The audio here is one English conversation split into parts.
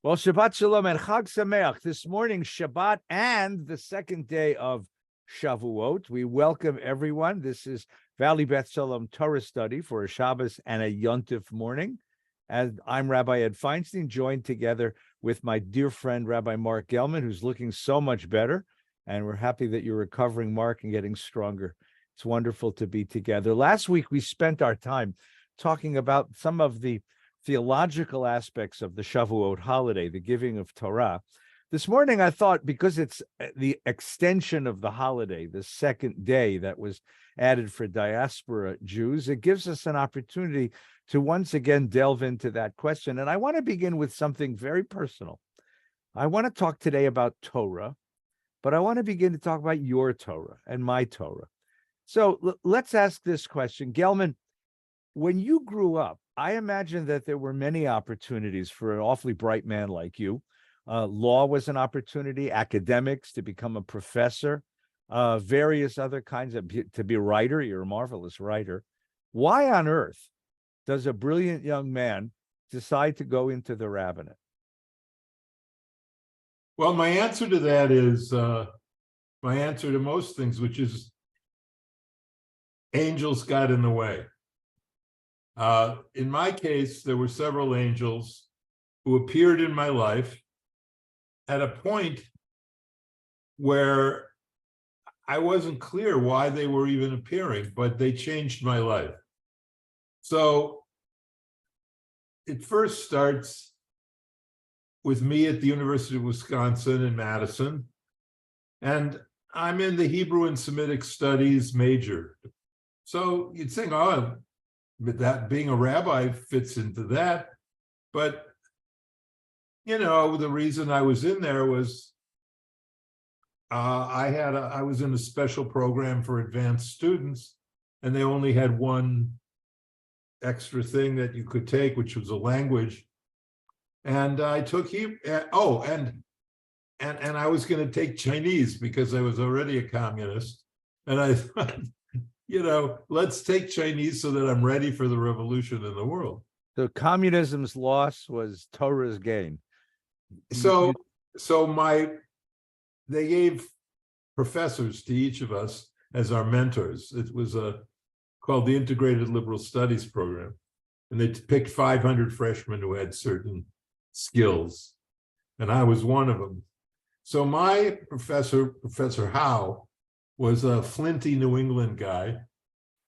Well, Shabbat Shalom and Chag Sameach. This morning, Shabbat and the second day of Shavuot. We welcome everyone. This is Valley Beth Shalom Torah study for a Shabbos and a Yontif morning. And I'm Rabbi Ed Feinstein, joined together with my dear friend, Rabbi Marc Gellman, who's looking so much better. And we're happy that you're recovering, Marc, and getting stronger. It's wonderful to be together. Last week, we spent our time talking about some of the theological aspects of the Shavuot holiday, the giving of Torah. This morning, I thought, because it's the extension of the holiday, the second day that was added for diaspora Jews, it gives us an opportunity to once again delve into that question. And I want to begin with something very personal. I want to talk today about Torah, but I want to begin to talk about your Torah and my Torah. So let's ask this question. Gellman, when you grew up, I imagine that there were many opportunities for an awfully bright man like you. Law was an opportunity, academics, to become a professor, various other kinds of, to be a writer. You're a marvelous writer. Why on earth does a brilliant young man decide to go into the rabbinate? Well, my answer to that is my answer to most things, which is angels got in the way. In my case, there were several angels who appeared in my life at a point where I wasn't clear why they were even appearing, but they changed my life. So it first starts with me at the University of Wisconsin in Madison, and I'm in the Hebrew and Semitic Studies major. So you'd think, oh, but that being a rabbi fits into that. But, you know, the reason I was in there was I was in a special program for advanced students, and they only had one extra thing that you could take, which was a language. And I took Hebrew. Oh, and I was going to take Chinese because I was already a communist. And I thought, you know, let's take Chinese so that I'm ready for the revolution in the world. So communism's loss was Torah's gain. So they gave professors to each of us as our mentors. It was called the Integrated Liberal Studies program. And they picked 500 freshmen who had certain skills. And I was one of them. So my professor, Professor Howe, was a flinty New England guy.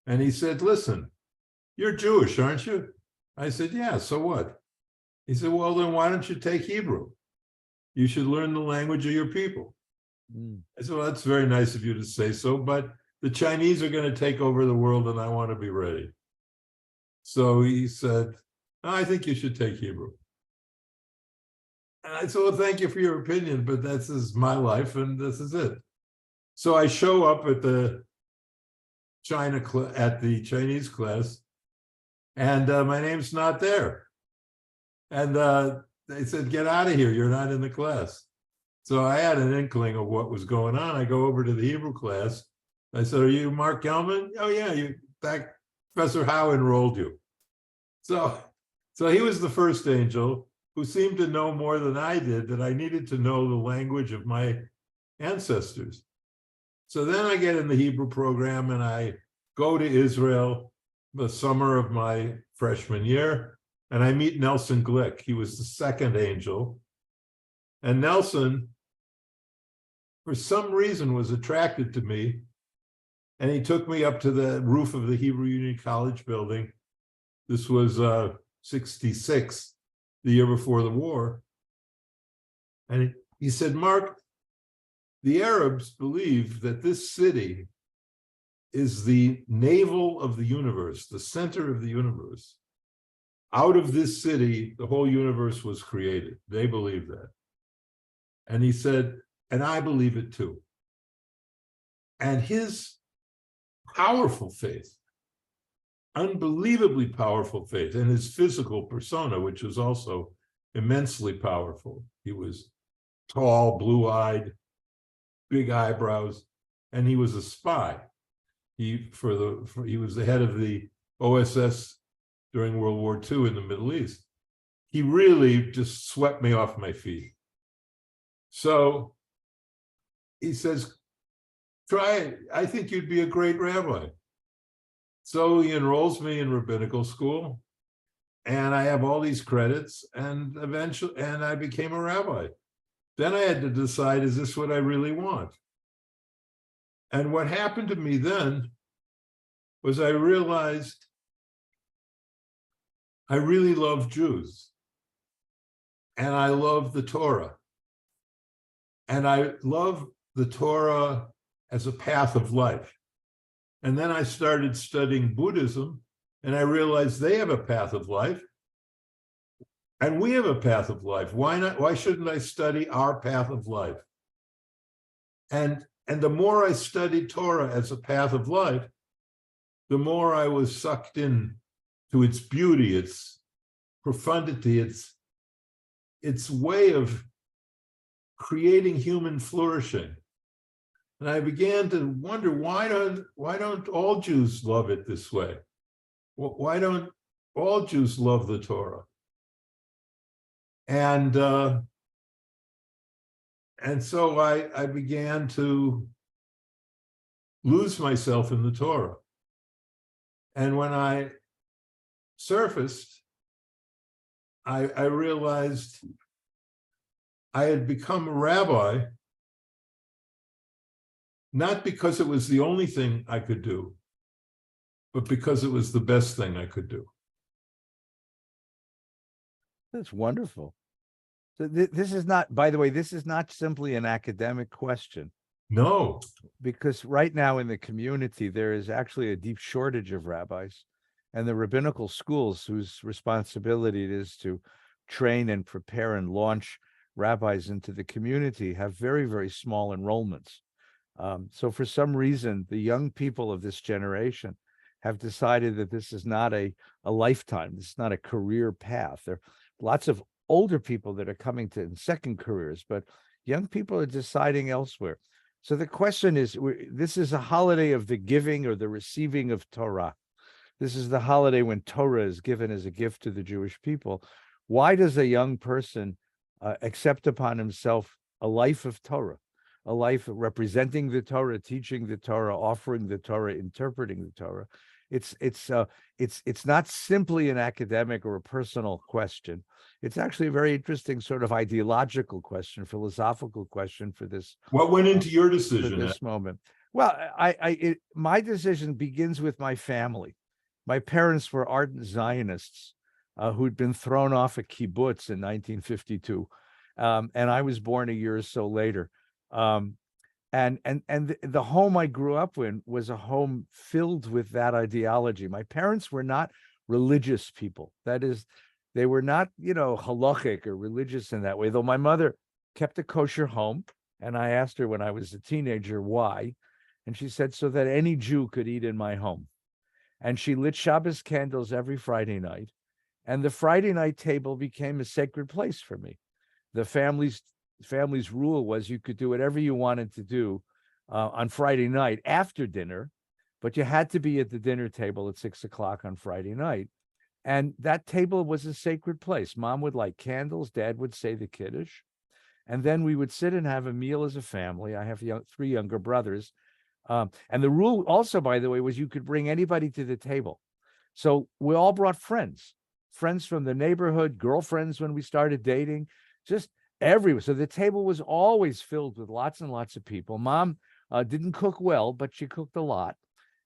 And he said, listen, you're Jewish, aren't you? I said, yeah, so what? He said, well, then why don't you take Hebrew? You should learn the language of your people. I said, well, that's very nice of you to say so, but the Chinese are going to take over the world and I want to be ready. So he said, I think you should take Hebrew. And I said, well, thank you for your opinion, but this is my life and this is it. So I show up at the Chinese class, and my name's not there. And they said, get out of here, you're not in the class. So I had an inkling of what was going on. I go over to the Hebrew class. I said, are you Marc Gellman? Oh yeah, Professor Howe enrolled you. So he was the first angel who seemed to know more than I did, that I needed to know the language of my ancestors. So then I get in the Hebrew program and I go to Israel the summer of my freshman year, and I meet Nelson Glick. He was the second angel. And Nelson, for some reason, was attracted to me, and he took me up to the roof of the Hebrew Union College building. This was 66, the year before the war. And he said, Marc, the Arabs believe that this city is the navel of the universe, the center of the universe. Out of this city, the whole universe was created. They believe that. And he said, and I believe it too. And his powerful faith, unbelievably powerful faith, and his physical persona, which was also immensely powerful. He was tall, blue-eyed, big eyebrows, and he was a spy. He was the head of the OSS during World War II in the Middle East. he really just swept me off my feet. So he says, try it. I think you'd be a great rabbi. So he enrolls me in rabbinical school, and I have all these credits, and eventually, and I became a rabbi. Then I had to decide, is this what I really want? And what happened to me then was I realized I really love Jews, and I love the Torah. And I love the Torah as a path of life. And then I started studying Buddhism, and I realized they have a path of life, and we have a path of life. Why not? Why shouldn't I study our path of life? And the more I studied Torah as a path of life, the more I was sucked in to its beauty, its profundity, its way of creating human flourishing. And I began to wonder, why don't all Jews love it this way? Why don't all Jews love the Torah? And so I began to lose myself in the Torah. And when I surfaced, I realized I had become a rabbi, not because it was the only thing I could do, but because it was the best thing I could do. That's wonderful. So this is not, by the way, this is not simply an academic question. No. Because right now in the community, there is actually a deep shortage of rabbis, and the rabbinical schools, whose responsibility it is to train and prepare and launch rabbis into the community, have very, very small enrollments. So for some reason, the young people of this generation have decided that this is not a lifetime. This is not a career path. There are lots of older people that are coming to in second careers, but young people are deciding elsewhere. So the question is, this is a holiday of the giving or the receiving of Torah. This is the holiday when Torah is given as a gift to the Jewish people. Why does a young person accept upon himself a life of Torah, a life of representing the Torah, teaching the Torah, offering the Torah, interpreting the Torah? It's not simply an academic or a personal question. It's actually a very interesting sort of ideological question, philosophical question for this. What went into your decision for this moment? Well, my decision begins with my family. My parents were ardent Zionists who'd been thrown off a kibbutz in 1952, and I was born a year or so later. And the home I grew up in was a home filled with that ideology. My parents were not religious people. That is, they were not, halachic or religious in that way, though my mother kept a kosher home. And I asked her when I was a teenager why. And she said, so that any Jew could eat in my home. And she lit Shabbos candles every Friday night. And the Friday night table became a sacred place for me. The family's rule was you could do whatever you wanted to do on Friday night after dinner, but you had to be at the dinner table at 6 o'clock on Friday night. And that table was a sacred place. Mom would light candles, Dad would say the Kiddush, and then we would sit and have a meal as a family. I have three younger brothers. And the rule also, by the way, was you could bring anybody to the table. So we all brought friends from the neighborhood, girlfriends when we started dating, just everywhere. So the table was always filled with lots and lots of people. Mom didn't cook well, but she cooked a lot.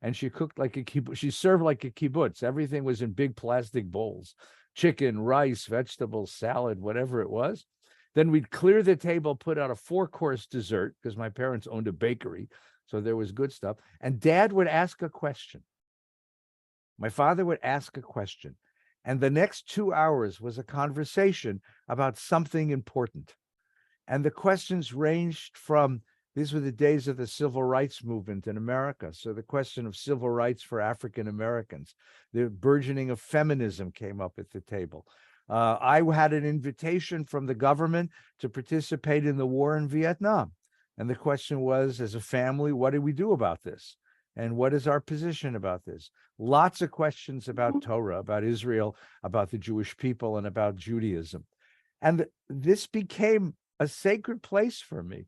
And she cooked like a kibbutz. She served like a kibbutz. Everything was in big plastic bowls, chicken, rice, vegetables, salad, whatever it was. Then we'd clear the table, put out a 4-course dessert, because my parents owned a bakery. So there was good stuff. And Dad would ask a question. My father would ask a question. And the next 2 hours was a conversation about something important. And the questions ranged from, these were the days of the civil rights movement in America. So the question of civil rights for African Americans, the burgeoning of feminism came up at the table. I had an invitation from the government to participate in the war in Vietnam. And the question was, as a family, what do we do about this? And what is our position about this? Lots of questions about Torah, about Israel, about the Jewish people, and about Judaism. And this became a sacred place for me.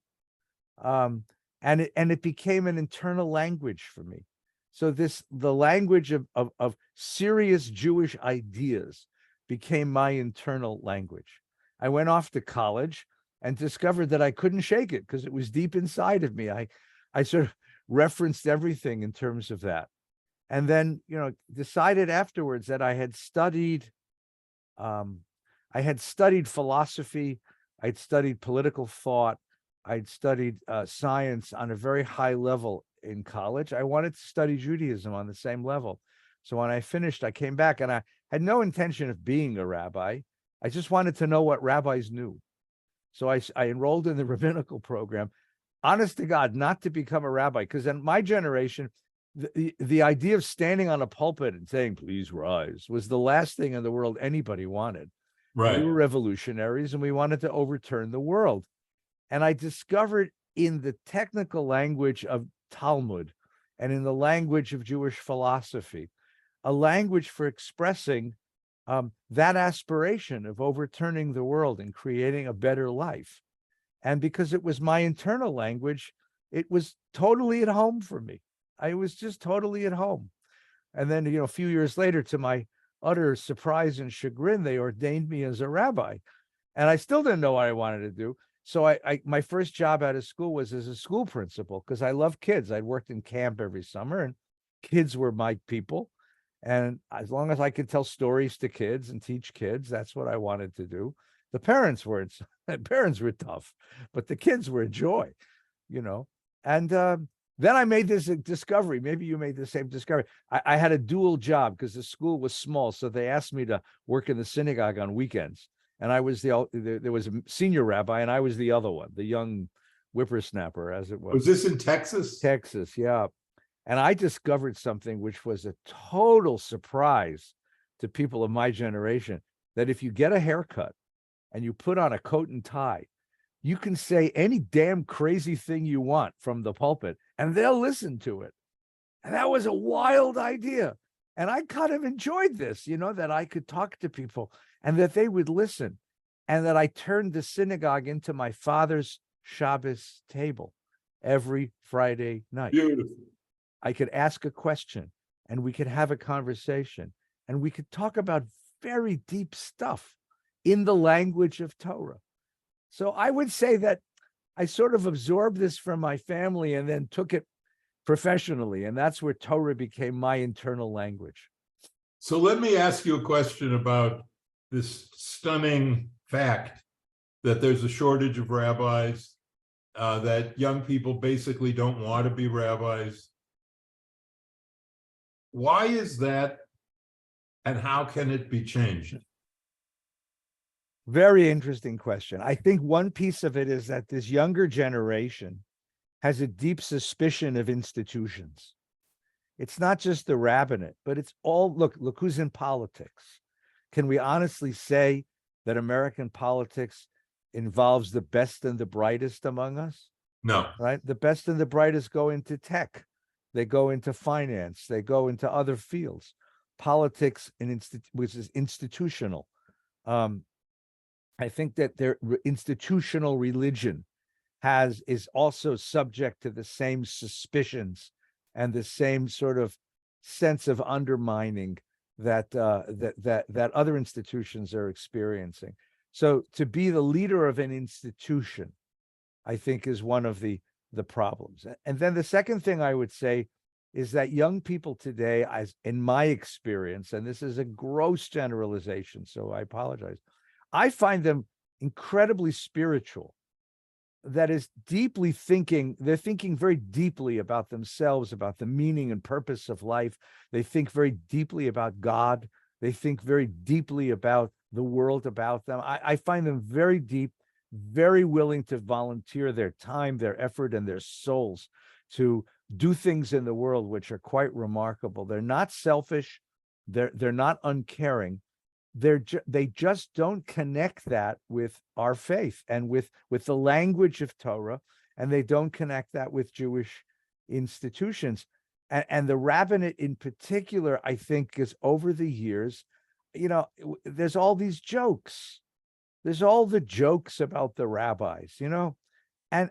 And it became an internal language for me. So the language of serious Jewish ideas became my internal language. I went off to college and discovered that I couldn't shake it because it was deep inside of me. I sort of referenced everything in terms of that. And then, decided afterwards that I had studied philosophy, I'd studied political thought, I'd studied science on a very high level in college. I wanted to study Judaism on the same level. So when I finished, I came back and I had no intention of being a rabbi. I just wanted to know what rabbis knew. So I enrolled in the rabbinical program, honest to God, not to become a rabbi, because in my generation, the idea of standing on a pulpit and saying, please rise, was the last thing in the world anybody wanted. Right. We were revolutionaries and we wanted to overturn the world. And I discovered in the technical language of Talmud and in the language of Jewish philosophy, a language for expressing that aspiration of overturning the world and creating a better life. And because it was my internal language, it was totally at home for me. I was just totally at home. And then, a few years later, to my utter surprise and chagrin, they ordained me as a rabbi. And I still didn't know what I wanted to do. So my first job out of school was as a school principal because I love kids. I'd worked in camp every summer and kids were my people. And as long as I could tell stories to kids and teach kids, that's what I wanted to do. The parents were tough, but the kids were a joy, And then I made this discovery. Maybe you made the same discovery. I had a dual job because the school was small. So they asked me to work in the synagogue on weekends. And I was there was a senior rabbi and I was the other one, the young whippersnapper, as it was. Was this in Texas? Texas, yeah. And I discovered something which was a total surprise to people of my generation, that if you get a haircut and you put on a coat and tie, you can say any damn crazy thing you want from the pulpit and they'll listen to it. And that was a wild idea. And I kind of enjoyed this, that I could talk to people and that they would listen, and that I turned the synagogue into my father's Shabbos table every Friday night. Beautiful. I could ask a question and we could have a conversation and we could talk about very deep stuff in the language of Torah. So I would say that I sort of absorbed this from my family and then took it professionally. And that's where Torah became my internal language. So let me ask you a question about this stunning fact that there's a shortage of rabbis, that young people basically don't want to be rabbis. Why is that, and how can it be changed? Very interesting question. I think one piece of it is that this younger generation has a deep suspicion of institutions. It's not just the rabbinate, but it's all, look who's in politics. Can we honestly say that American politics involves the best and the brightest among us? No. Right? The best and the brightest go into tech. They go into finance. They go into other fields. Politics, which is institutional. I think that their institutional religion is also subject to the same suspicions and the same sort of sense of undermining that other institutions are experiencing. So to be the leader of an institution, I think, is one of the problems. And then the second thing I would say is that young people today, as in my experience, and this is a gross generalization, so I apologize, I find them incredibly spiritual. That is deeply thinking, they're thinking very deeply about themselves, about the meaning and purpose of life. They think very deeply about God. They think very deeply about the world about them. I find them very deep, very willing to volunteer their time, their effort, and their souls to do things in the world which are quite remarkable. They're not selfish. They're not uncaring. They just don't connect that with our faith and with the language of Torah, and they don't connect that with Jewish institutions. And the rabbinate in particular, I think, is over the years, there's all these jokes. There's all the jokes about the rabbis, and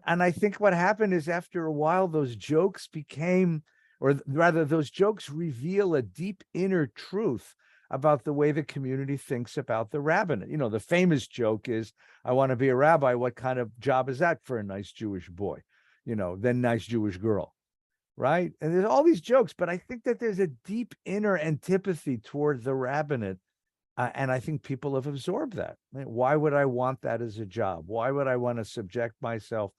I think what happened is after a while, those jokes became, or rather, those jokes reveal a deep inner truth about the way the community thinks about the rabbinate. The famous joke is, I want to be a rabbi. What kind of job is that for a nice Jewish boy? Then nice Jewish girl, right? And there's all these jokes, but I think that there's a deep inner antipathy toward the rabbinate. And I think people have absorbed that. Why would I want that as a job? Why would I want to subject myself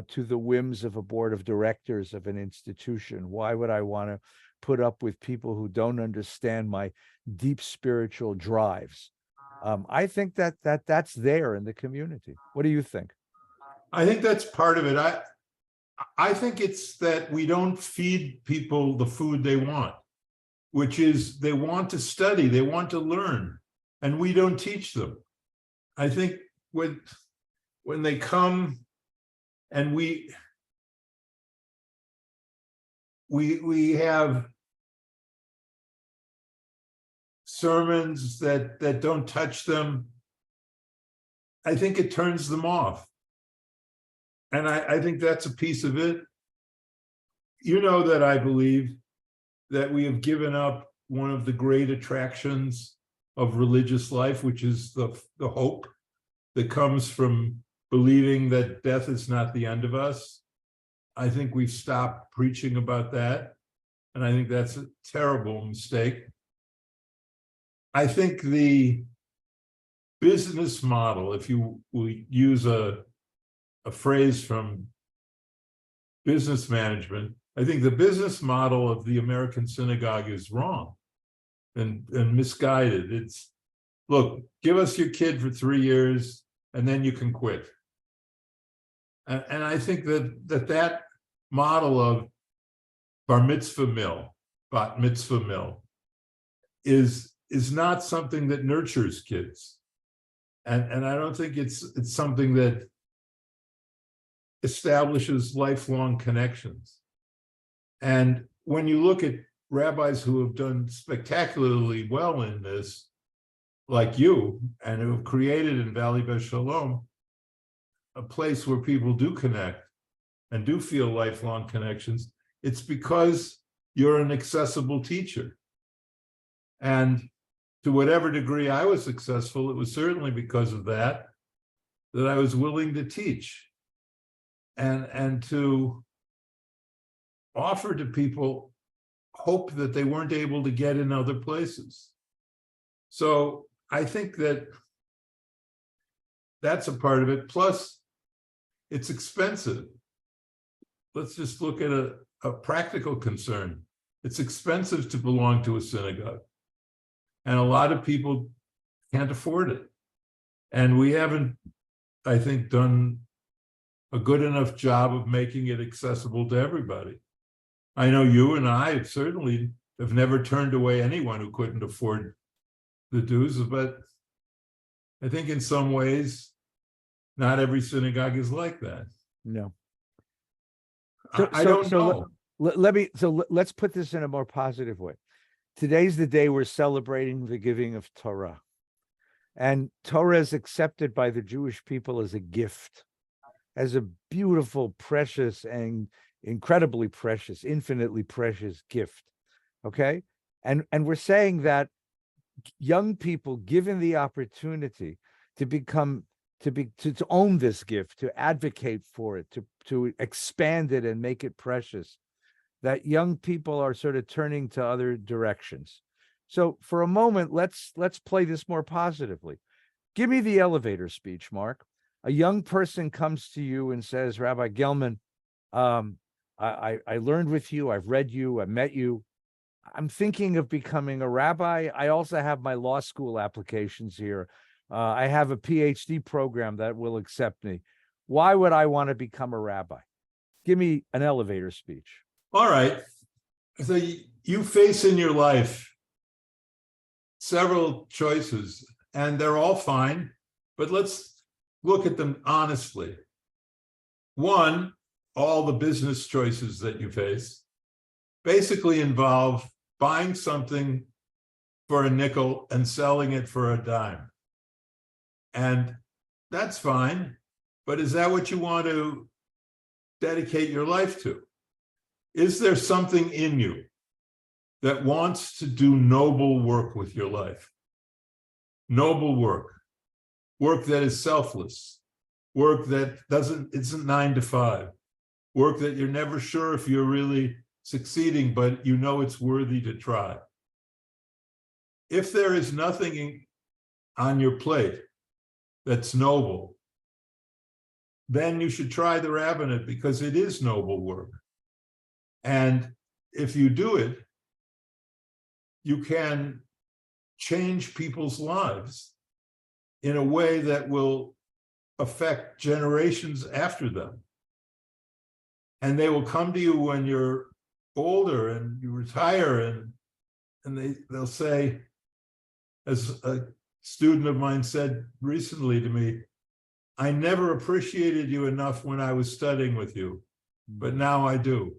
to the whims of a board of directors of an institution? Why would I want to put up with people who don't understand my deep spiritual drives? I think that's there in the community. What do you think? I think that's part of it. I think it's that we don't feed people the food they want, which is they want to study, they want to learn, and we don't teach them. I think when they come and we have sermons that don't touch them, I think it turns them off. And I think that's a piece of it. That I believe that we have given up one of the great attractions of religious life, which is the hope that comes from believing that death is not the end of us. I think we've stopped preaching about that, and I think that's a terrible mistake. I think the business model, if you will use a phrase from business management, I think the business model of the American synagogue is wrong and misguided. It's, look, give us your kid for 3 years and then you can quit. And I think that model of bar mitzvah mill, bat mitzvah mill, is not something that nurtures kids. And I don't think it's something that establishes lifelong connections. And when you look at rabbis who have done spectacularly well in this, like you, and who have created in Valley Beth Shalom a place where people do connect and do feel lifelong connections, it's because you're an accessible teacher. And to whatever degree I was successful, it was certainly because of that I was willing to teach and to offer to people hope that they weren't able to get in other places. So I think that's a part of it. Plus, it's expensive. Let's just look at a practical concern. It's expensive to belong to a synagogue. And a lot of people can't afford it. And we haven't, I think, done a good enough job of making it accessible to everybody. I know you and I certainly have never turned away anyone who couldn't afford the dues, but I think in some ways, not every synagogue is like that. No. I don't know. Let's put this in a more positive way. Today's the day we're celebrating the giving of Torah. And Torah is accepted by the Jewish people as a gift, as a beautiful, precious, and incredibly precious, infinitely precious gift. Okay? And we're saying that young people, given the opportunity to own this gift, to advocate for it, to expand it and make it precious, that young people are sort of turning to other directions. So for a moment, let's play this more positively. Give me the elevator speech, Marc. A young person comes to you and says, Rabbi Gellman, I learned with you, I've read you, I met you. I'm thinking of becoming a rabbi. I also have my law school applications here. I have a PhD program that will accept me. Why would I want to become a rabbi? Give me an elevator speech. All right. So you face in your life several choices, and they're all fine, but let's look at them honestly. One, all the business choices that you face. basically involve buying something for a nickel and selling it for a dime. And that's fine, but is that what you want to dedicate your life to? Is there something in you that wants to do noble work with your life? Noble work, work that is selfless, work that isn't 9 to 5, work that you're never sure if you're really succeeding, but you know it's worthy to try. If there is nothing on your plate that's noble, then you should try the rabbinate, because it is noble work. And if you do it, you can change people's lives in a way that will affect generations after them. And they will come to you when you're older and you retire, and they'll say, as a student of mine said recently to me, I never appreciated you enough when I was studying with you, but now I do.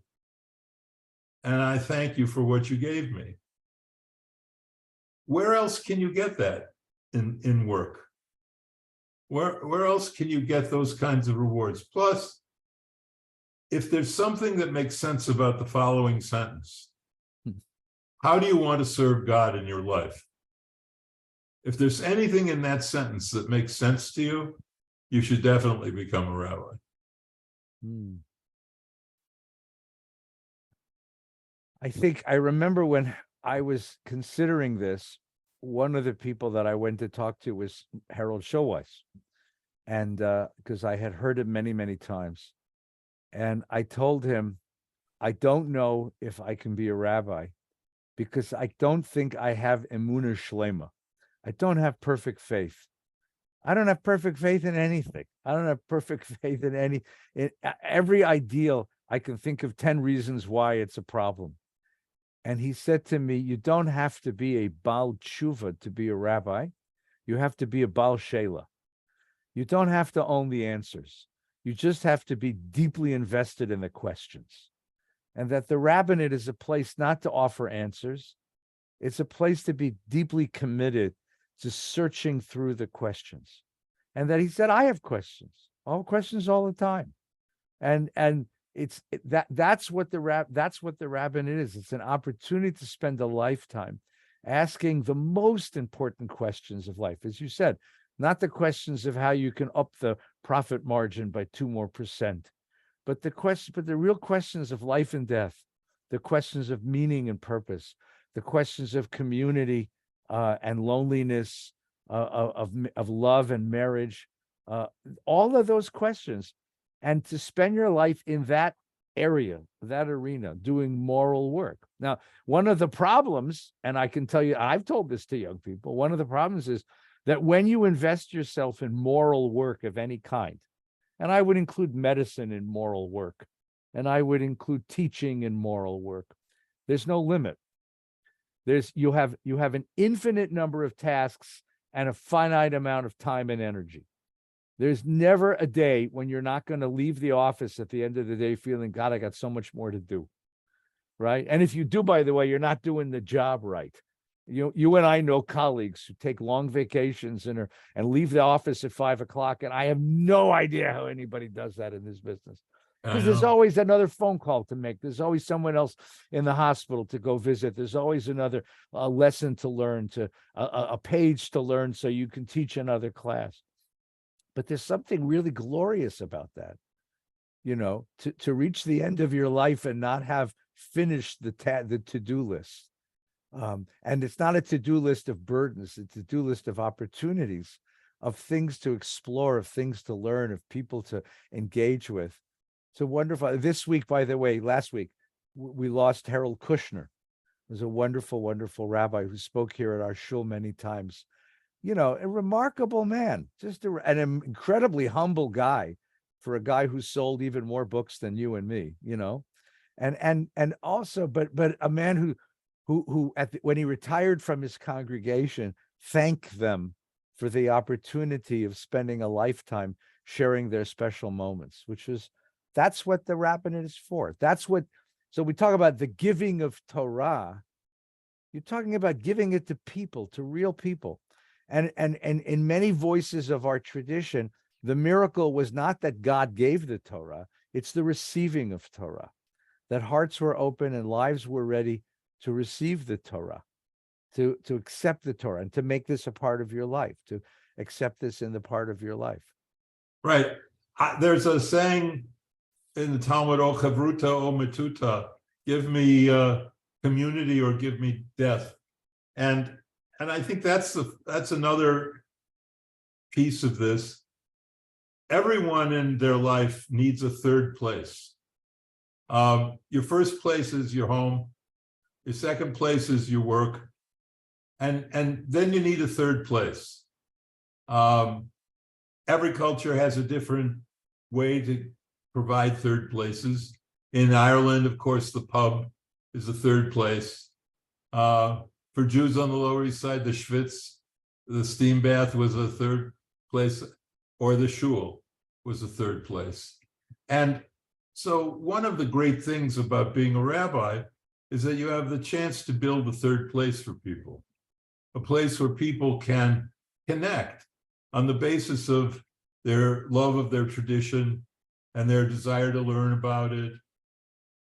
And I thank you for what you gave me. Where else can you get that in work? Where else can you get those kinds of rewards? Plus, if there's something that makes sense about the following sentence, how do you want to serve God in your life? If there's anything in that sentence that makes sense to you, you should definitely become a rabbi. I think I remember when I was considering this, one of the people that I went to talk to was Harold Showeiss. And because I had heard him many, many times. And I told him, I don't know if I can be a rabbi, because I don't think I have emunah shlema. I don't have perfect faith. I don't have perfect faith in anything. I don't have perfect faith in every ideal. I can think of 10 reasons why it's a problem. And he said to me, you don't have to be a Baal Tshuva to be a rabbi. You have to be a Baal Shela. You don't have to own the answers. You just have to be deeply invested in the questions. And that the rabbinate is a place not to offer answers. It's a place to be deeply committed to searching through the questions. And that he said, I have questions. I have questions all the time. And that's what the rabbinate is. It's an opportunity to spend a lifetime asking the most important questions of life. As you said, not the questions of how you can up the profit margin by 2% more, but the real questions of life and death, the questions of meaning and purpose, the questions of community and loneliness, of love and marriage, all of those questions, and to spend your life in that area, that arena, doing moral work. Now, one of the problems, and I can tell you, I've told this to young people, one of the problems is that when you invest yourself in moral work of any kind, and I would include medicine in moral work, and I would include teaching in moral work, there's no limit. You have an infinite number of tasks and a finite amount of time and energy. There's never a day when you're not going to leave the office at the end of the day feeling, God, I got so much more to do, right? And if you do, by the way, you're not doing the job right. You and I know colleagues who take long vacations and leave the office at 5 o'clock, and I have no idea how anybody does that in this business. Because there's always another phone call to make. There's always someone else in the hospital to go visit. There's always another lesson to learn, a page to learn so you can teach another class. But there's something really glorious about that, to reach the end of your life and not have finished the to-do list. And it's not a to-do list of burdens, it's a to-do list of opportunities, of things to explore, of things to learn, of people to engage with. So wonderful. This week, by the way, last week, we lost Harold Kushner. He was a wonderful, wonderful rabbi who spoke here at our shul many times. A remarkable man, just an incredibly humble guy for a guy who sold even more books than you and me, and also, but a man who when he retired from his congregation, thanked them for the opportunity of spending a lifetime sharing their special moments, that's what the rabbinate is for. That's what So we talk about the giving of Torah. You're talking about giving it to people, to real people. And in many voices of our tradition, the miracle was not that God gave the Torah, it's the receiving of Torah, that hearts were open and lives were ready to receive the Torah, to accept the Torah, and to make this a part of your life, to accept this in the part of your life. Right. There's a saying in the Talmud, O chavruta, O metuta, give me community or give me death. And I think that's another piece of this. Everyone in their life needs a third place. Your first place is your home. Your second place is your work. And then you need a third place. Every culture has a different way to provide third places. In Ireland, of course, the pub is the third place. For Jews on the Lower East Side, the Schwitz, the steam bath was a third place, or the shul was a third place. And so one of the great things about being a rabbi is that you have the chance to build a third place for people, a place where people can connect on the basis of their love of their tradition and their desire to learn about it,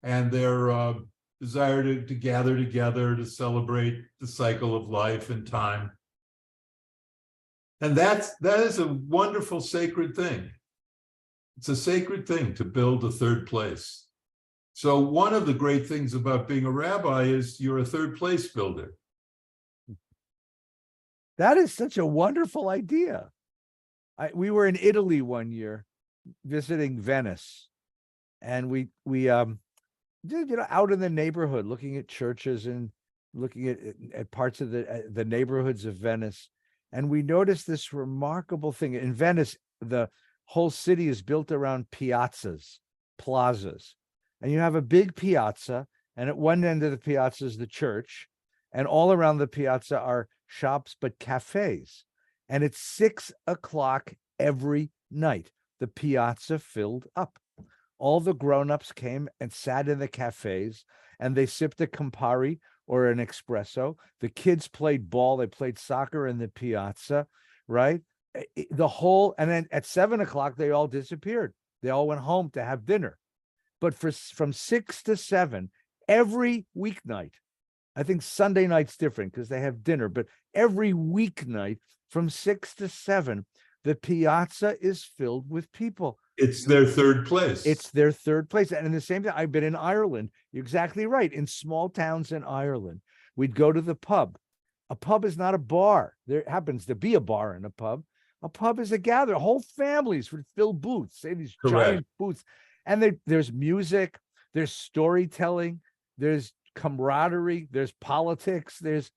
and their desire to gather together to celebrate the cycle of life and time. And that is a wonderful, sacred thing. It's a sacred thing to build a third place. So one of the great things about being a rabbi is you're a third place builder. That is such a wonderful idea. We were in Italy one year visiting Venice, and we out in the neighborhood, looking at churches and looking at parts of the neighborhoods of Venice. And we noticed this remarkable thing. In Venice, the whole city is built around piazzas, plazas. And you have a big piazza, and at one end of the piazza is the church. And all around the piazza are shops, but cafes. And it's 6 o'clock every night. The piazza filled up. All the grown-ups came and sat in the cafes, and they sipped a Campari or an espresso. The kids played ball. They played soccer in the piazza, right? And then at 7 o'clock, they all disappeared. They all went home to have dinner. But from 6 to 7, every weeknight, I think Sunday night's different because they have dinner, but every weeknight from 6 to 7, the piazza is filled with people. It's their third place. It's their third place. And in the same time, I've been in Ireland. You're exactly right. In small towns in Ireland, we'd go to the pub. A pub is not a bar. There happens to be a bar in a pub. A pub is a gathering. Whole families would fill booths, say these giant booths. And there's music, there's storytelling, there's camaraderie, there's politics, there's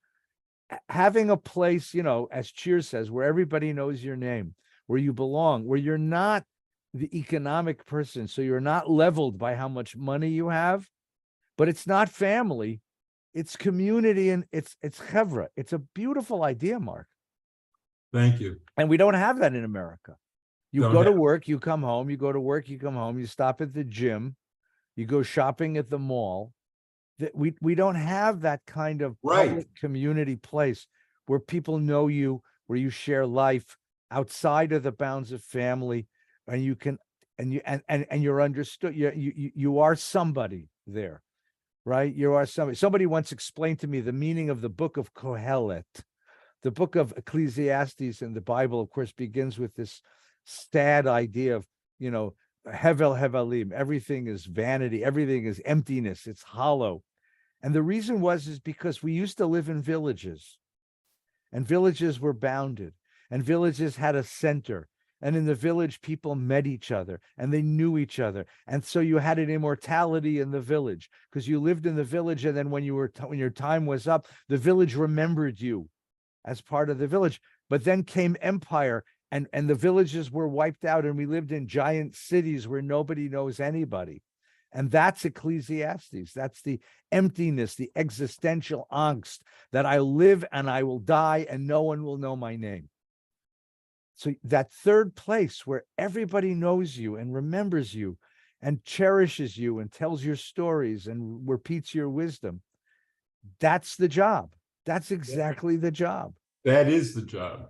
having a place, as Cheers says, where everybody knows your name, where you belong, where you're not the economic person, so you're not leveled by how much money you have, but it's not family, it's community, and it's chevra. It's a beautiful idea, Marc. Thank you. And we don't have that in America. You go to work, you come home, you go to work, you come home, you stop at the gym, you go shopping at the mall. We don't have that kind of public community place where people know you, where you share life outside of the bounds of family, and you can and you're understood. You are somebody there, right? You are somebody. Somebody once explained to me the meaning of the book of Kohelet. The book of Ecclesiastes in the Bible, of course, begins with this sad idea of, hevel hevalim. Everything is vanity. Everything is emptiness. It's hollow. And the reason is because we used to live in villages, and villages were bounded, and villages had a center. And in the village, people met each other and they knew each other. And so you had an immortality in the village because you lived in the village. And then when your time was up, the village remembered you as part of the village. But then came empire, and the villages were wiped out, and we lived in giant cities where nobody knows anybody. And that's Ecclesiastes. That's the emptiness, the existential angst that I live and I will die and no one will know my name. So that third place where everybody knows you and remembers you, and cherishes you and tells your stories and repeats your wisdom. That's the job. That's exactly the job. That is the job.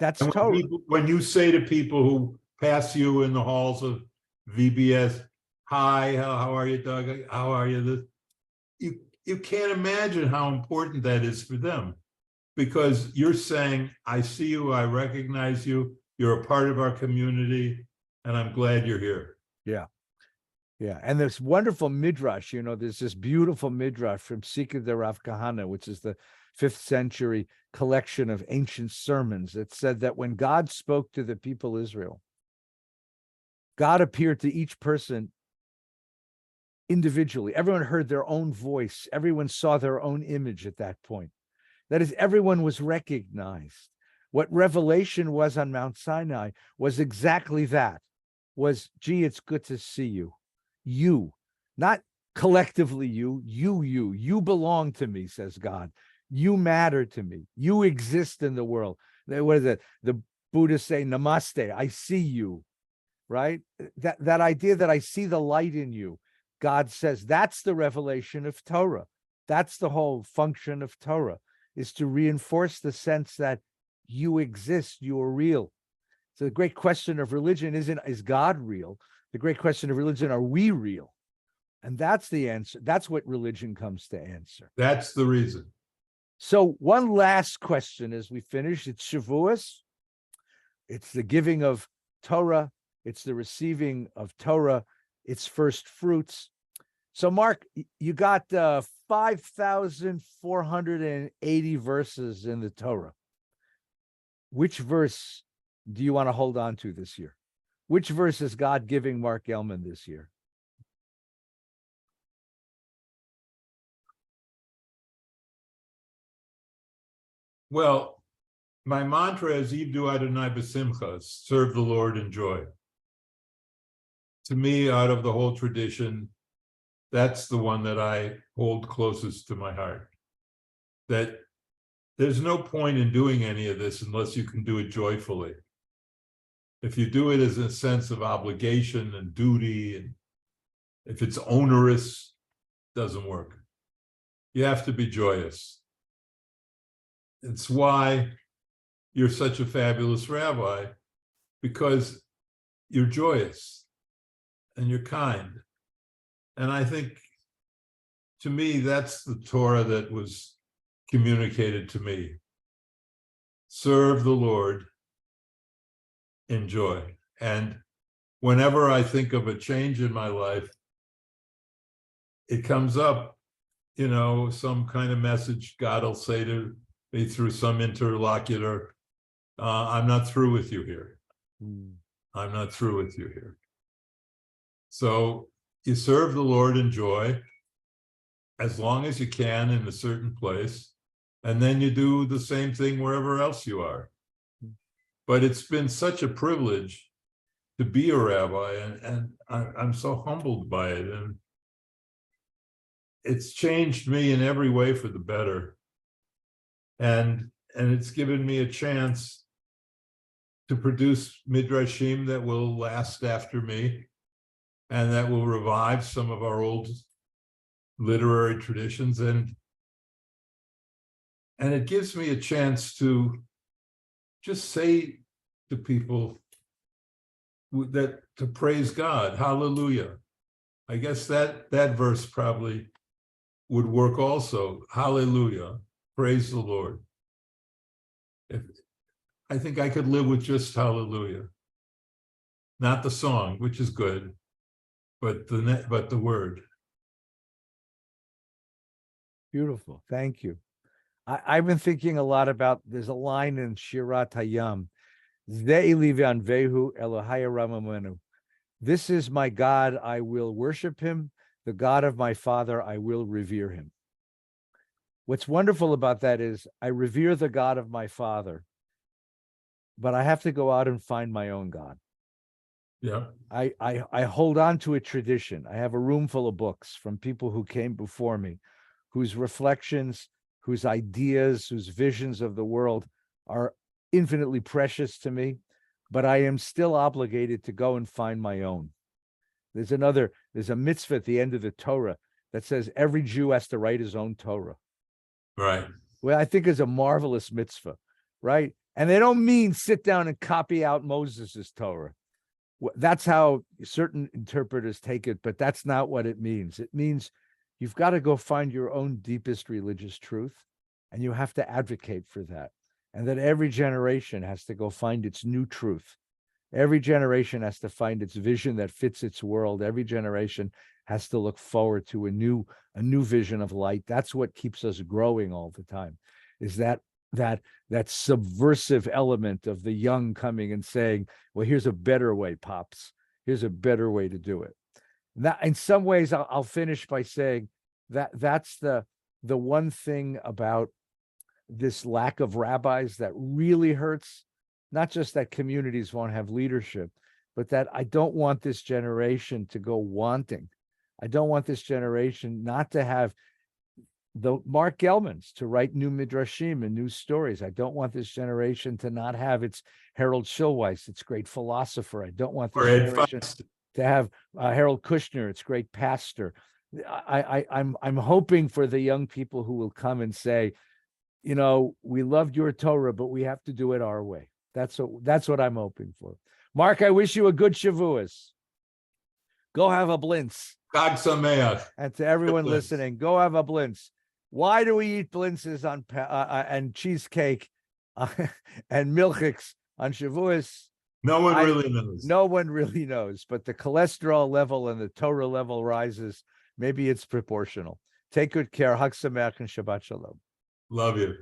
That's And Torah. when you say to people who pass you in the halls of VBS, hi, how are you, Doug? How are you? You can't imagine how important that is for them, because you're saying, I see you, I recognize you, you're a part of our community, and I'm glad you're here. Yeah. Yeah. And this wonderful midrash, there's this beautiful midrash from Sikha de Rav Kahana, which is the 5th century collection of ancient sermons that said that when God spoke to the people Israel, God appeared to each person individually. Everyone heard their own voice. Everyone saw their own image at that point. That is, everyone was recognized. What revelation was on Mount Sinai was exactly that, was, gee, it's good to see you. You, not collectively you belong to me, says God. You matter to me. You exist in the world. What is it? The Buddhists say, namaste, I see you, right? That idea that I see the light in you. God says that's the revelation of Torah. That's the whole function of Torah, is to reinforce the sense that you exist, you are real. So the great question of religion is God real? The great question of religion, are we real? And that's the answer. That's what religion comes to answer. That's the reason. So one last question as we finish. It's Shavuos. It's the giving of Torah. It's the receiving of Torah, its first fruits. So Marc, you got 5,480 verses in the Torah. Which verse do you want to hold on to this year? Which verse is God giving Marc Gellman this year? Well, my mantra is Ivdu Adonai b'simcha, serve the Lord in joy. To me, out of the whole tradition, that's the one that I hold closest to my heart. That there's no point in doing any of this unless you can do it joyfully. If you do it as a sense of obligation and duty, and if it's onerous, it doesn't work. You have to be joyous. It's why you're such a fabulous rabbi, because you're joyous and you're kind. And I think, to me, that's the Torah that was communicated to me. Serve the Lord in joy. And whenever I think of a change in my life, it comes up, some kind of message God will say to me through some interlocutor, I'm not through with you here. I'm not through with you here. So you serve the Lord in joy as long as you can in a certain place, and then you do the same thing wherever else you are. But it's been such a privilege to be a rabbi, and I'm so humbled by it. And it's changed me in every way for the better. And it's given me a chance to produce midrashim that will last after me and that will revive some of our old literary traditions. And it gives me a chance to just say to people that to praise God, hallelujah. I guess that verse probably would work also. Hallelujah, praise the Lord. I think I could live with just hallelujah, not the song, which is good, but the word. Beautiful, thank you. I've been thinking a lot about, there's a line in Shirat Hayam, this is my God, I will worship him. The God of my father, I will revere him. What's wonderful about that is I revere the God of my father, but I have to go out and find my own God. Yeah. I hold on to a tradition. I have a room full of books from people who came before me, whose reflections, whose ideas, whose visions of the world are infinitely precious to me, but I am still obligated to go and find my own. There's a mitzvah at the end of the Torah that says every Jew has to write his own Torah. Right. Well, I think is a marvelous mitzvah, right? And they don't mean sit down and copy out Moses's Torah. That's how certain interpreters take it, but that's not what it means. It means you've got to go find your own deepest religious truth, and you have to advocate for that. And that every generation has to go find its new truth. Every generation has to find its vision that fits its world. Every generation has to look forward to a new vision of light. That's what keeps us growing all the time, is that subversive element of the young coming and saying, well, here's a better way, Pops. Here's a better way to do it. That, in some ways, I'll finish by saying that's the one thing about this lack of rabbis that really hurts. Not just that communities won't have leadership, but that I don't want this generation to go wanting. I don't want this generation not to have the Marc Gellmans to write new midrashim and new stories. I don't want this generation to not have its Harold Schulweis, its great philosopher. I don't want this generation to have Harold Kushner, its great pastor. I'm hoping for the young people who will come and say, you know, we loved your Torah, but we have to do it our way. That's what I'm hoping for. Marc, I wish you a good Shavuos. Go have a blintz. Chag Sameach. And to everyone listening, go have a blintz. Why do we eat blintzes on and cheesecake and milchiks on Shavuos? No one really knows. No one really knows, but the cholesterol level and the Torah level rises. Maybe it's proportional. Take good care. Chag Sameach and Shabbat Shalom. Love you.